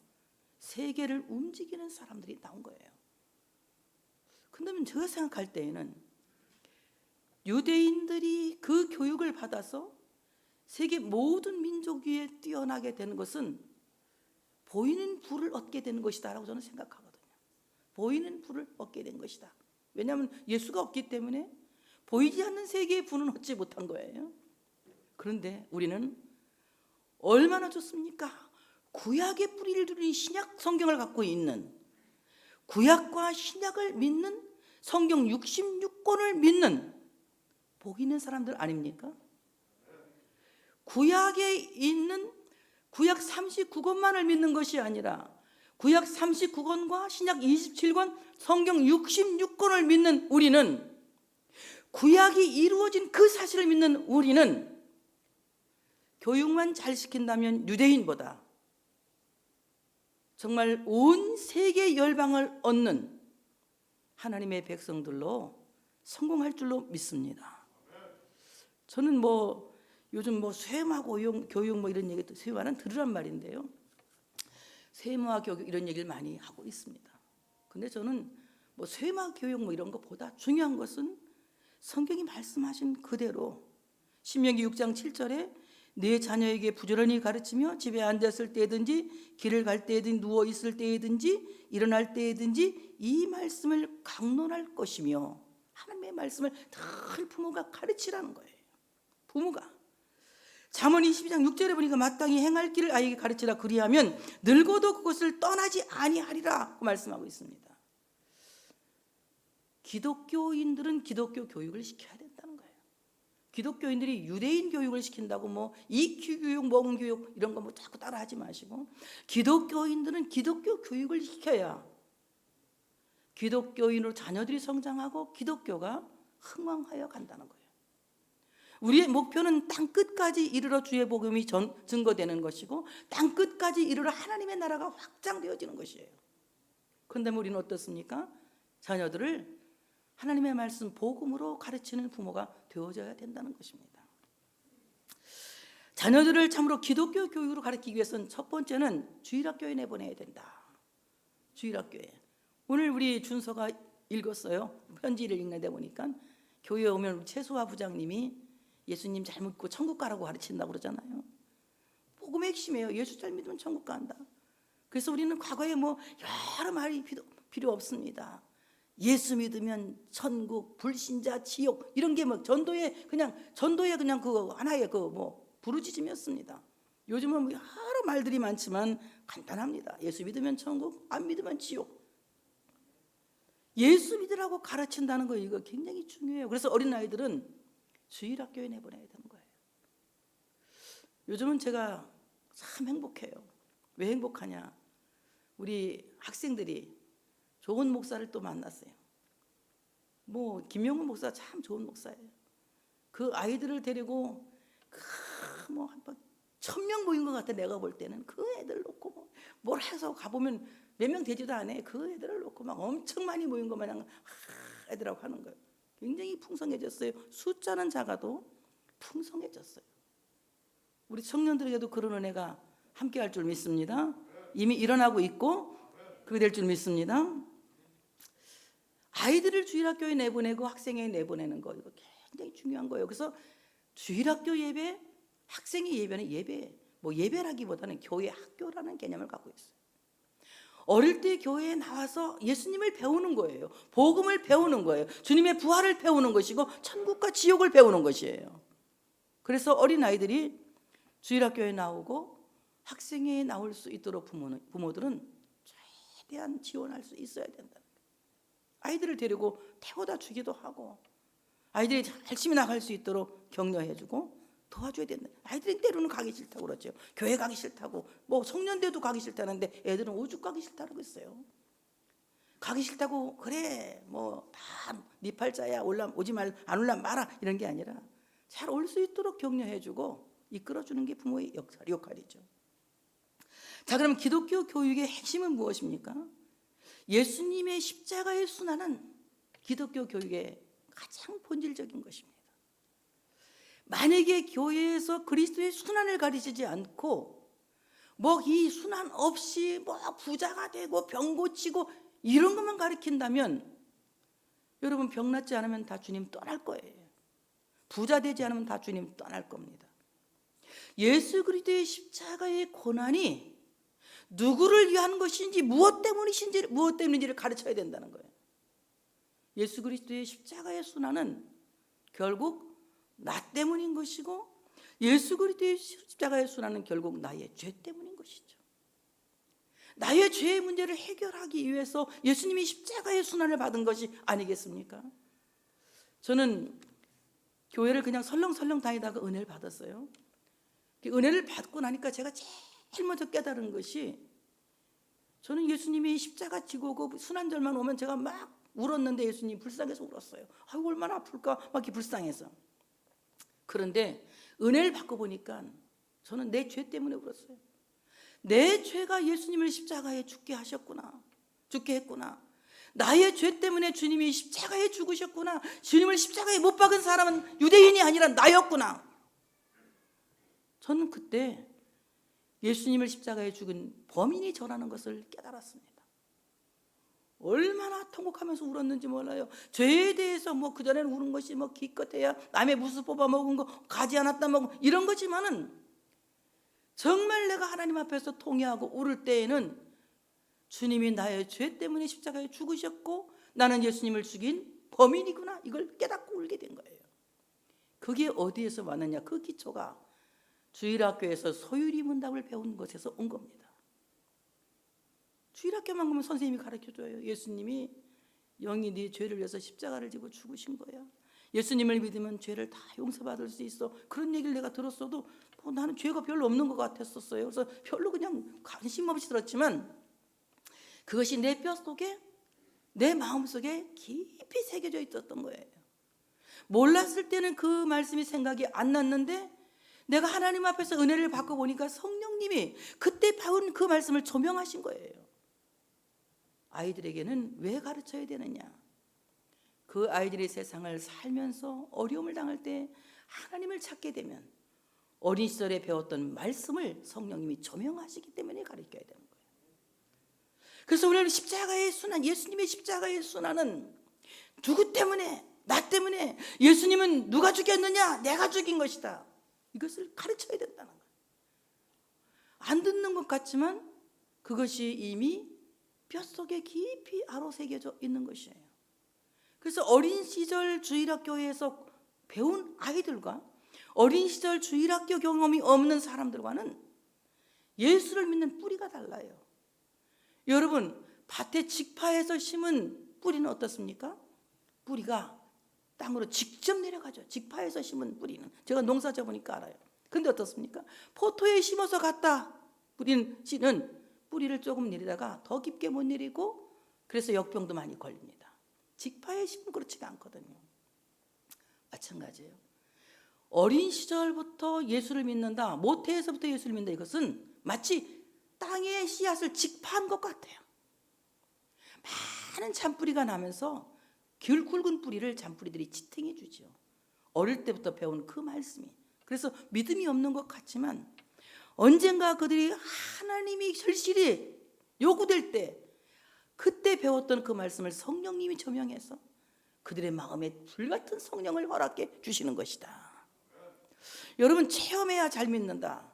세계를 움직이는 사람들이 나온 거예요. 근데 제가 생각할 때에는 유대인들이 그 교육을 받아서 세계 모든 민족 위에 뛰어나게 되는 것은 보이는 부를 얻게 되는 것이다라고 저는 생각하거든요. 보이는 부를 얻게 된 것이다. 왜냐하면 예수가 없기 때문에 보이지 않는 세계의 부는 얻지 못한 거예요. 그런데 우리는 얼마나 좋습니까? 구약의 뿌리를 두린 신약 성경을 갖고 있는, 구약과 신약을 믿는, 성경 66권을 믿는 복 있는 사람들 아닙니까? 구약에 있는 구약 39권만을 믿는 것이 아니라 구약 39권과 신약 27권, 성경 66권을 믿는 우리는, 구약이 이루어진 그 사실을 믿는 우리는 교육만 잘 시킨다면 유대인보다 정말 온 세계 열방을 얻는 하나님의 백성들로 성공할 줄로 믿습니다. 저는 뭐 요즘 뭐 쇠마 교육 뭐 이런 얘기도 쇠마는 들으란 말인데요. 쇠마 교육 이런 얘기를 많이 하고 있습니다. 근데 저는 뭐 쇠마 교육 뭐 이런 것보다 중요한 것은 성경이 말씀하신 그대로 신명기 6장 7절에 내 자녀에게 부지런히 가르치며 집에 앉았을 때든지 길을 갈 때든지 누워 있을 때든지 일어날 때든지 이 말씀을 강론할 것이며, 하나님의 말씀을 늘 부모가 가르치라는 거예요. 부모가 잠언 22장 6절에 보니까 마땅히 행할 길을 아이에게 가르치라. 그리하면 늙어도 그것을 떠나지 아니하리라 고 말씀하고 있습니다. 기독교인들은 기독교 교육을 시켜야 된다는 거예요. 기독교인들이 유대인 교육을 시킨다고 뭐 EQ 교육, 먹은 교육 이런 거 뭐 자꾸 따라하지 마시고, 기독교인들은 기독교 교육을 시켜야 기독교인으로 자녀들이 성장하고 기독교가 흥왕하여 간다는 거예요. 우리의 목표는 땅 끝까지 이르러 주의 복음이 증거되는 것이고, 땅 끝까지 이르러 하나님의 나라가 확장되어지는 것이에요. 그런데 우리는 어떻습니까? 자녀들을 하나님의 말씀 복음으로 가르치는 부모가 되어져야 된다는 것입니다. 자녀들을 참으로 기독교 교육으로 가르치기 위해서는 첫 번째는 주일학교에 내보내야 된다. 주일학교에. 오늘 우리 준서가 읽었어요. 편지를 읽는데 보니까 교회에 오면 우리 최수화 부장님이 예수님 잘 믿고 천국 가라고 가르친다고 그러잖아요. 복음의 핵심이에요. 예수 잘 믿으면 천국 간다. 그래서 우리는 과거에 뭐 여러 말이 필요 없습니다. 예수 믿으면 천국, 불신자 지옥 이런 게 뭐 전도의 그냥 그 하나의 그 뭐 부르짖음이었습니다. 요즘은 뭐 여러 말들이 많지만 간단합니다. 예수 믿으면 천국, 안 믿으면 지옥. 예수 믿으라고 가르친다는 거 이거 굉장히 중요해요. 그래서 어린아이들은 주일학교에 내보내야 되는 거예요. 요즘은 제가 참 행복해요. 왜 행복하냐? 우리 학생들이 좋은 목사를 또 만났어요. 뭐 김용훈 목사 참 좋은 목사예요. 그 아이들을 데리고 뭐 한번 1000명 모인 것 같아. 내가 볼 때는 그 애들 놓고 뭘 해서 가보면 몇 명 되지도 않아. 그 애들을 놓고 막 엄청 많이 모인 것 마냥 애들하고 하는 거예요. 굉장히 풍성해졌어요. 숫자는 작아도 풍성해졌어요. 우리 청년들에게도 그런 은혜가 함께 할 줄 믿습니다. 이미 일어나고 있고 그렇게 될 줄 믿습니다. 아이들을 주일학교에 내보내고 학생회에 내보내는 거, 이거 굉장히 중요한 거예요. 그래서 주일학교 예배, 학생회 예배는 예배라기보다는 교회 학교라는 개념을 갖고 있어요. 어릴 때 교회에 나와서 예수님을 배우는 거예요. 복음을 배우는 거예요. 주님의 부활을 배우는 것이고 천국과 지옥을 배우는 것이에요. 그래서 어린아이들이 주일학교에 나오고 학생회에 나올 수 있도록 부모들은 최대한 지원할 수 있어야 된다. 아이들을 데리고 태워다 주기도 하고 아이들이 열심히 나갈 수 있도록 격려해주고 도와줘야 된다. 아이들이 때로는 가기 싫다고 그러죠. 교회 가기 싫다고, 성년대도 가기 싫다는데 애들은 오죽 가기 싫다고 했어요. 가기 싫다고 그래 다 네 팔자야 오지 말, 안 올라 마라 이런 게 아니라 잘 올 수 있도록 격려해주고 이끌어주는 게 부모의 역할이죠. 자, 그러면 기독교 교육의 핵심은 무엇입니까? 예수님의 십자가의 순환은 기독교 교육의 가장 본질적인 것입니다. 만약에 교회에서 그리스도의 순환을 가르치지 않고 이 순환 없이 부자가 되고 병 고치고 이런 것만 가르친다면 여러분 병 낫지 않으면 다 주님 떠날 거예요. 부자 되지 않으면 다 주님 떠날 겁니다. 예수 그리스도의 십자가의 고난이 누구를 위한 것인지 무엇 때문인지를 가르쳐야 된다는 거예요. 예수 그리스도의 십자가의 순환은 결국 나 때문인 것이고 예수 그리스도의 십자가의 순환은 결국 나의 죄 때문인 것이죠. 나의 죄의 문제를 해결하기 위해서 예수님이 십자가의 순환을 받은 것이 아니겠습니까? 저는 교회를 그냥 설렁설렁 다니다가 은혜를 받았어요. 은혜를 받고 나니까 제가 제일 먼저 깨달은 것이 저는 예수님이 십자가 지고 그 순환절만 오면 제가 막 울었는데 예수님 불쌍해서 울었어요. 아이고 얼마나 아플까 막 이렇게 불쌍해서. 그런데 은혜를 받고 보니까 저는 내 죄 때문에 울었어요. 내 죄가 예수님을 십자가에 죽게 했구나. 나의 죄 때문에 주님이 십자가에 죽으셨구나. 주님을 십자가에 못 박은 사람은 유대인이 아니라 나였구나. 저는 그때 예수님을 십자가에 죽은 범인이 저라는 것을 깨달았습니다. 얼마나 통곡하면서 울었는지 몰라요. 죄에 대해서 그전에는 우는 것이 기껏해야 남의 무수 뽑아 먹은 거 가지 않았다 이런 거지만은 정말 내가 하나님 앞에서 통회하고 울을 때에는 주님이 나의 죄 때문에 십자가에 죽으셨고 나는 예수님을 죽인 범인이구나 이걸 깨닫고 울게 된 거예요. 그게 어디에서 왔느냐? 그 기초가 주일학교에서 소유리 문답을 배운 것에서 온 겁니다. 주일학교만 가면 선생님이 가르쳐줘요. 예수님이 영이 네 죄를 위해서 십자가를 지고 죽으신 거야. 예수님을 믿으면 죄를 다 용서받을 수 있어. 그런 얘기를 내가 들었어도 나는 죄가 별로 없는 것 같았었어요. 그래서 별로 그냥 관심 없이 들었지만 그것이 내 뼛속에 내 마음속에 깊이 새겨져 있었던 거예요. 몰랐을 때는 그 말씀이 생각이 안 났는데 내가 하나님 앞에서 은혜를 받고 보니까 성령님이 그때 배운 그 말씀을 조명하신 거예요. 아이들에게는 왜 가르쳐야 되느냐? 그 아이들이 세상을 살면서 어려움을 당할 때 하나님을 찾게 되면 어린 시절에 배웠던 말씀을 성령님이 조명하시기 때문에 가르쳐야 되는 거예요. 그래서 우리는 십자가의 순환, 예수님의 십자가의 순환은 누구 때문에? 나 때문에. 예수님은 누가 죽였느냐? 내가 죽인 것이다. 이것을 가르쳐야 된다는 거예요. 안 듣는 것 같지만 그것이 이미 뼛속에 깊이 아로새겨져 있는 것이에요. 그래서 어린 시절 주일학교에서 배운 아이들과 어린 시절 주일학교 경험이 없는 사람들과는 예수를 믿는 뿌리가 달라요. 여러분, 밭에 직파해서 심은 뿌리는 어떻습니까? 뿌리가 땅으로 직접 내려가죠. 직파해서 심은 뿌리는. 제가 농사 져보니까 알아요. 근데 어떻습니까? 포토에 심어서 갖다 뿌리는 씨는 뿌리를 조금 내리다가 더 깊게 못 내리고 그래서 역병도 많이 걸립니다. 직파에 심으면 그렇지가 않거든요. 마찬가지예요. 어린 시절부터 예수를 믿는다, 모태에서부터 예수를 믿는다, 이것은 마치 땅에 씨앗을 직파한 것 같아요. 많은 잔뿌리가 나면서 굵은 뿌리를 잔뿌리들이 지탱해 주죠. 어릴 때부터 배운 그 말씀이. 그래서 믿음이 없는 것 같지만 언젠가 그들이 하나님이 절실히 요구될 때, 그때 배웠던 그 말씀을 성령님이 조명해서 그들의 마음에 불같은 성령을 허락해 주시는 것이다. 여러분, 체험해야 잘 믿는다,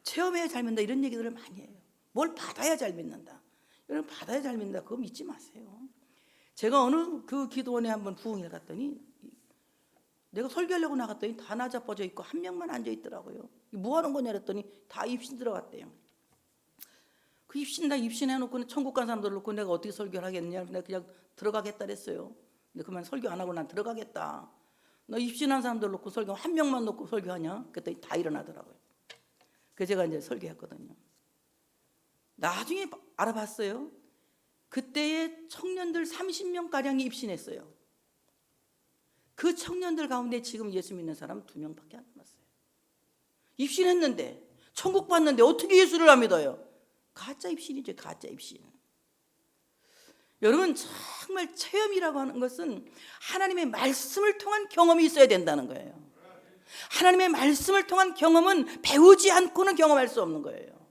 체험해야 잘 믿는다, 이런 얘기들을 많이 해요. 뭘 받아야 잘 믿는다. 여러분, 받아야 잘 믿는다, 그거 믿지 마세요. 제가 어느 그 기도원에 한번 부흥회 갔더니, 내가 설교하려고 나갔더니 다 나자빠져 있고 한 명만 앉아 있더라고요. 뭐 하는 거냐 그랬더니 다 입신 들어갔대요. 그 입신 다 입신해놓고 천국 간 사람들 놓고 내가 어떻게 설교를 하겠느냐. 내가 그냥 들어가겠다 그랬어요. 근데 그만 설교 안 하고 난 들어가겠다. 너 입신한 사람들 놓고 설교 한 명만 놓고 설교하냐? 그랬더니 다 일어나더라고요. 그래서 제가 이제 설교했거든요. 나중에 알아봤어요. 그때의 청년들 30명가량이 입신했어요. 그 청년들 가운데 지금 예수 믿는 사람 2명밖에 안 남았어요. 입신했는데, 천국 봤는데 어떻게 예수를 안 믿어요? 가짜 입신이죠, 가짜 입신. 여러분, 정말 체험이라고 하는 것은 하나님의 말씀을 통한 경험이 있어야 된다는 거예요. 하나님의 말씀을 통한 경험은 배우지 않고는 경험할 수 없는 거예요.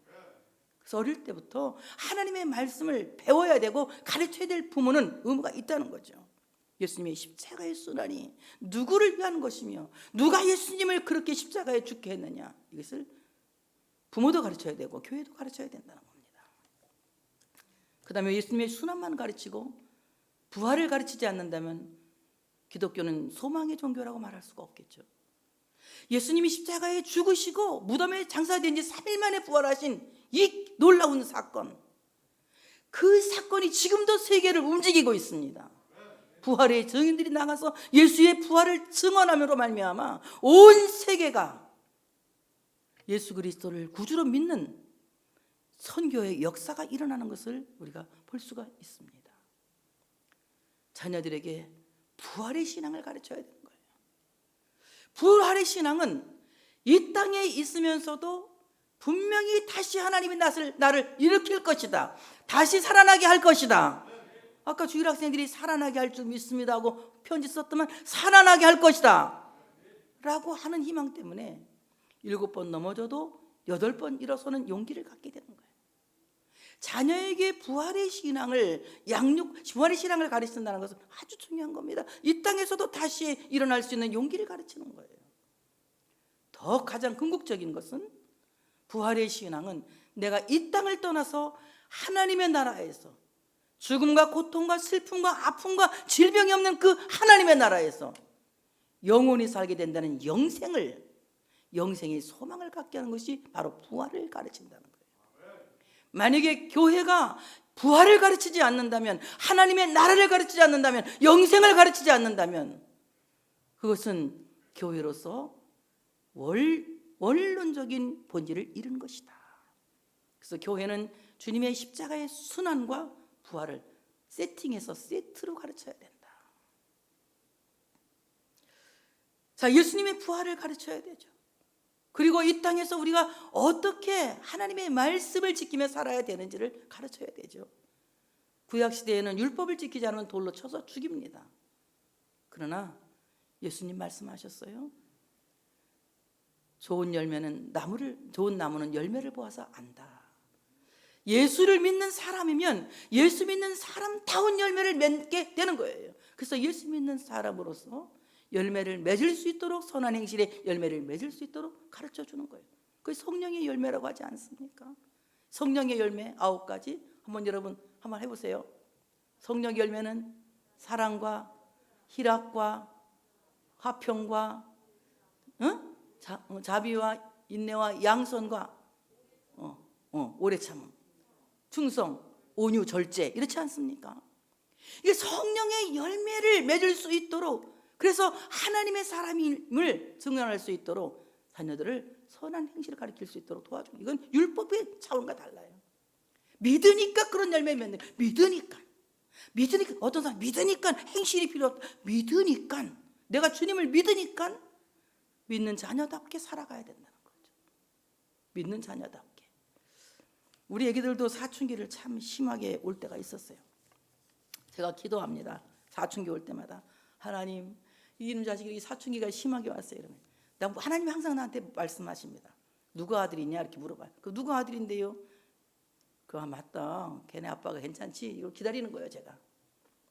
그래서 어릴 때부터 하나님의 말씀을 배워야 되고 가르쳐야 될 부모는 의무가 있다는 거죠. 예수님의 십자가의 순환이 누구를 위한 것이며 누가 예수님을 그렇게 십자가에 죽게 했느냐, 이것을 부모도 가르쳐야 되고 교회도 가르쳐야 된다는 겁니다. 그 다음에 예수님의 순환만 가르치고 부활을 가르치지 않는다면 기독교는 소망의 종교라고 말할 수가 없겠죠. 예수님이 십자가에 죽으시고 무덤에 장사된 지 3일 만에 부활하신 이 놀라운 사건, 그 사건이 지금도 세계를 움직이고 있습니다. 부활의 증인들이 나가서 예수의 부활을 증언함으로 말미암아 온 세계가 예수 그리스도를 구주로 믿는 선교의 역사가 일어나는 것을 우리가 볼 수가 있습니다. 자녀들에게 부활의 신앙을 가르쳐야 되는 거예요. 부활의 신앙은 이 땅에 있으면서도 분명히 다시 하나님이 나를 일으킬 것이다, 다시 살아나게 할 것이다. 아까 주일 학생들이 살아나게 할 줄 믿습니다 하고 편지 썼더만 살아나게 할 것이다 라고 하는 희망 때문에 7번 넘어져도 8번 일어서는 용기를 갖게 되는 거예요. 자녀에게 부활의 신앙을 부활의 신앙을 가르친다는 것은 아주 중요한 겁니다. 이 땅에서도 다시 일어날 수 있는 용기를 가르치는 거예요. 더 가장 궁극적인 것은 부활의 신앙은 내가 이 땅을 떠나서 하나님의 나라에서 죽음과 고통과 슬픔과 아픔과 질병이 없는 그 하나님의 나라에서 영원히 살게 된다는 영생의 소망을 갖게 하는 것이 바로 부활을 가르친다는 거예요. 만약에 교회가 부활을 가르치지 않는다면, 하나님의 나라를 가르치지 않는다면, 영생을 가르치지 않는다면 그것은 교회로서 원론적인 본질을 잃은 것이다. 그래서 교회는 주님의 십자가의 순환과 부활을 세팅해서 세트로 가르쳐야 된다. 자, 예수님의 부활을 가르쳐야 되죠. 그리고 이 땅에서 우리가 어떻게 하나님의 말씀을 지키며 살아야 되는지를 가르쳐야 되죠. 구약시대에는 율법을 지키지 않으면 돌로 쳐서 죽입니다. 그러나 예수님 말씀하셨어요. 좋은 나무는 열매를 보아서 안다. 예수를 믿는 사람이면 예수 믿는 사람다운 열매를 맺게 되는 거예요. 그래서 예수 믿는 사람으로서 열매를 맺을 수 있도록, 선한 행실의 열매를 맺을 수 있도록 가르쳐 주는 거예요. 그게 성령의 열매라고 하지 않습니까? 성령의 열매 9가지 여러분 한번 해보세요. 성령의 열매는 사랑과 희락과 화평과 자비와 인내와 양선과 오래 참음, 충성, 온유, 절제, 이렇지 않습니까? 이게 성령의 열매를 맺을 수 있도록, 그래서 하나님의 사람임을 증언할 수 있도록 자녀들을 선한 행실을 가르칠 수 있도록 도와주는, 이건 율법의 차원과 달라요. 믿으니까 그런 열매 맺는, 믿으니까 어떤 사람 믿으니까 행실이 필요 없다. 믿으니까, 내가 주님을 믿으니까 믿는 자녀답게 살아가야 된다는 거죠. 믿는 자녀답게. 우리 애기들도 사춘기를 참 심하게 올 때가 있었어요. 제가 기도합니다. 사춘기 올 때마다 하나님, 이놈 자식이 사춘기가 심하게 왔어요. 이러면 하나님이 항상 나한테 말씀하십니다. 누가 아들이냐 이렇게 물어봐요. 그 누가 아들인데요? 맞다. 걔네 아빠가 괜찮지? 이걸 기다리는 거예요. 제가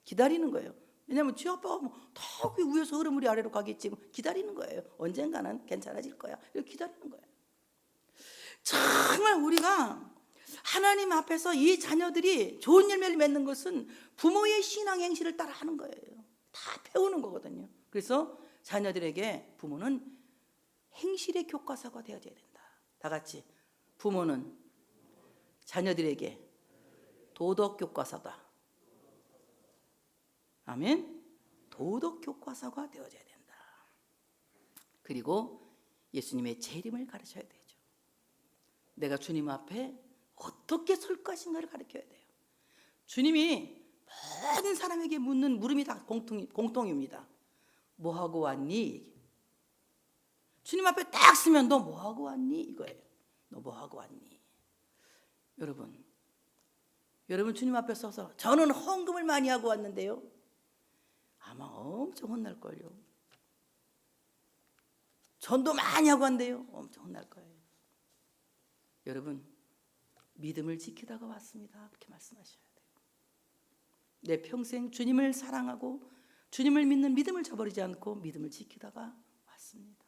기다리는 거예요. 왜냐하면 지 아빠가 더 위에서 흐름 우리 아래로 가겠지. 기다리는 거예요. 언젠가는 괜찮아질 거야. 이렇게 기다리는 거예요. 정말 우리가 하나님 앞에서 이 자녀들이 좋은 열매를 맺는 것은 부모의 신앙 행실을 따라 하는 거예요. 다 배우는 거거든요. 그래서 자녀들에게 부모는 행실의 교과서가 되어져야 된다. 다 같이 부모는 자녀들에게 도덕 교과서다. 아멘. 도덕 교과서가 되어져야 된다. 그리고 예수님의 재림을 가르쳐야 되죠. 내가 주님 앞에 어떻게 설 것인가를 가르쳐야 돼요. 주님이 모든 사람에게 묻는 물음이 다 공통입니다. 뭐하고 왔니? 주님 앞에 딱 쓰면 너 뭐하고 왔니? 이거예요. 너 뭐하고 왔니? 여러분 주님 앞에 서서 저는 헌금을 많이 하고 왔는데요. 아마 엄청 혼날걸요. 전도 많이 하고 왔는데요. 엄청 혼날 거예요. 여러분 믿음을 지키다가 왔습니다. 그렇게 말씀하셔야 돼요. 내 평생 주님을 사랑하고 주님을 믿는 믿음을 저버리지 않고 믿음을 지키다가 왔습니다.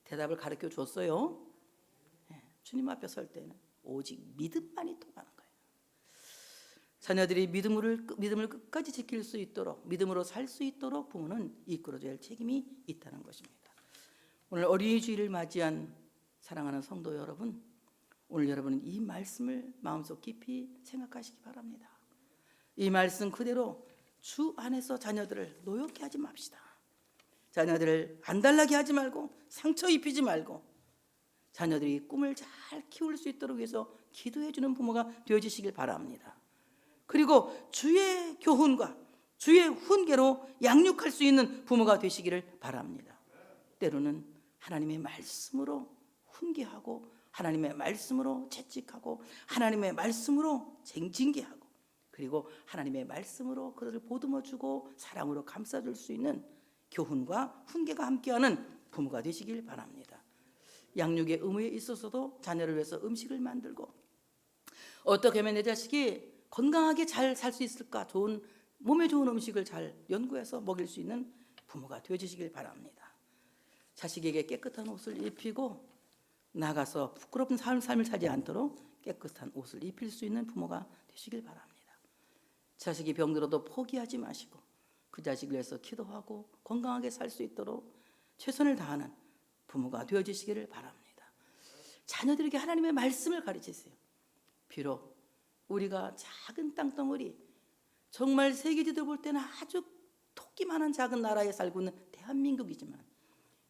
대답을 가르쳐 줬어요. 주님 앞에 설 때는 오직 믿음만이 통하는 거예요. 자녀들이 믿음을 끝까지 지킬 수 있도록, 믿음으로 살 수 있도록 부모는 이끌어줘야 할 책임이 있다는 것입니다. 오늘 어린이 주일을 맞이한 사랑하는 성도 여러분, 오늘 여러분은 이 말씀을 마음속 깊이 생각하시기 바랍니다. 이 말씀 그대로 주 안에서 자녀들을 노엽게 하지 맙시다. 자녀들을 안달나게 하지 말고 상처 입히지 말고 자녀들이 꿈을 잘 키울 수 있도록 위해서 기도해 주는 부모가 되어주시길 바랍니다. 그리고 주의 교훈과 주의 훈계로 양육할 수 있는 부모가 되시기를 바랍니다. 때로는 하나님의 말씀으로 훈계하고 하나님의 말씀으로 채찍하고 하나님의 말씀으로 징계하고 그리고 하나님의 말씀으로 그들을 보듬어주고 사랑으로 감싸줄 수 있는 교훈과 훈계가 함께하는 부모가 되시길 바랍니다. 양육의 의무에 있어서도 자녀를 위해서 음식을 만들고 어떻게 하면 내 자식이 건강하게 잘 살 수 있을까, 몸에 좋은 음식을 잘 연구해서 먹일 수 있는 부모가 되어주시길 바랍니다. 자식에게 깨끗한 옷을 입히고 나가서 부끄러운 삶을 살지 않도록 깨끗한 옷을 입힐 수 있는 부모가 되시길 바랍니다. 자식이 병들어도 포기하지 마시고 그 자식을 위해서 기도하고 건강하게 살 수 있도록 최선을 다하는 부모가 되어주시기를 바랍니다. 자녀들에게 하나님의 말씀을 가르치세요. 비록 우리가 작은 땅덩어리, 정말 세계지도 볼 때는 아주 토끼만한 작은 나라에 살고 있는 대한민국이지만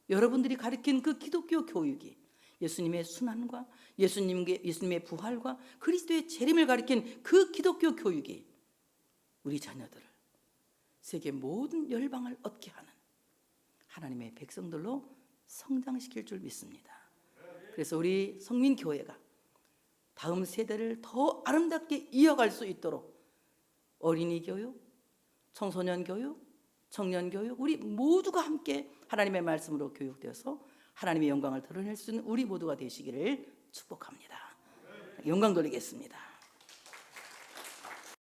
여러분들이 가르친 그 기독교 교육이 예수님의 순환과 예수님의 부활과 그리스도의 재림을 가르친 그 기독교 교육이 우리 자녀들을 세계 모든 열방을 얻게 하는 하나님의 백성들로 성장시킬 줄 믿습니다. 그래서 우리 성민교회가 다음 세대를 더 아름답게 이어갈 수 있도록 어린이 교육, 청소년 교육, 청년 교육 우리 모두가 함께 하나님의 말씀으로 교육되어서 하나님의 영광을 드러낼 수 있는 우리 모두가 되시기를 축복합니다. 영광 돌리겠습니다.